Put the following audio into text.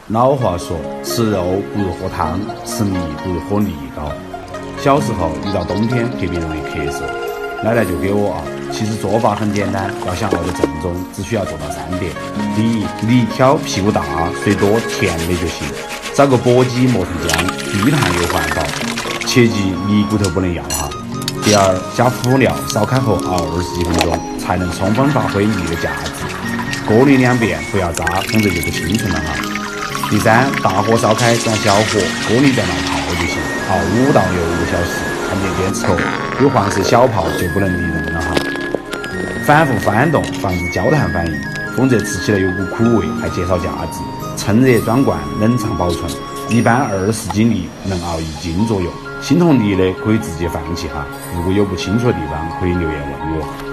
老话说，吃肉不如喝汤，吃米不如喝泥膏。小时候一到冬天特别容易咳嗽，奶奶就给我熬。其实做法很简单，要想熬得正宗，只需要做到3点：第一，泥挑屁股大，水多，甜的就行。找个簸箕磨成浆，低碳又环保，切记泥骨头不能要哈。第二，加辅料，烧开后熬20几分钟，才能充分发挥泥的价值。过滤2遍，不要渣，否则就不清纯了哈。第三，大火烧开，转小火，锅里再冒泡就行，熬5到6小时，看见坚持哦。有黄色小泡就不能离人了哈。反复翻动，防止焦炭反应，否则吃起来有股苦味，还减少价值。趁热装罐，冷藏保存，一般20斤泥能熬1斤左右。心痛泥的可以直接放弃哈，如果有不清楚的地方，可以留言问我。